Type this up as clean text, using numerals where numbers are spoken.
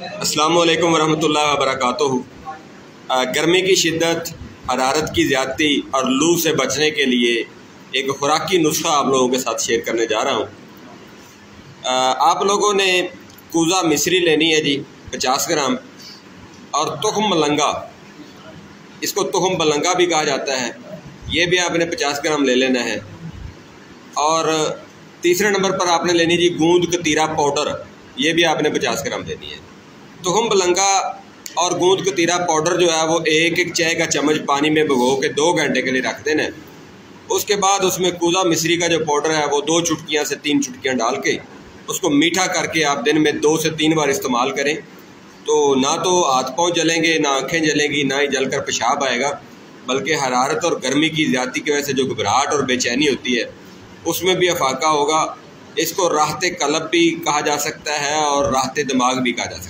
अस्सलामु अलैकुम वरहमतुल्लाहि वबरकातुहू। गर्मी की शिद्दत, हरारत की ज़्यादती और लू से बचने के लिए एक खुराकी नुस्खा आप लोगों के साथ शेयर करने जा रहा हूँ। आप लोगों ने कूज़ा मिस्री लेनी है जी 50 ग्राम, और तुखम मलंगा, इसको तुखम बलंगा भी कहा जाता है, ये भी आपने 50 ग्राम ले लेना है। और तीसरे नंबर पर आपने लेनी जी गूंद कतीरा पाउडर, ये भी आपने 50 ग्राम लेनी है। तुखम बलंगा और गूंद कतीरा पाउडर जो है वो एक एक चाय का चम्मच पानी में भिगो के 2 घंटे के लिए रख देना है। उसके बाद उसमें कूज़ा मिस्री का जो पाउडर है वो 2 चुटकियाँ से 3 चुटकियाँ डाल के उसको मीठा करके आप दिन में 2 से 3 बार इस्तेमाल करें, तो ना तो हाथ पाँव जलेंगे, ना आँखें जलेंगी, ना ही जलकर पेशाब आएगा, बल्कि हरारत और गर्मी की ज़्यादती की वजह से जो घबराहट और बेचैनी होती है उसमें भी अफाका होगा। इसको राहते कलब भी कहा जा सकता है और राहते दिमाग भी कहा जा सकता है।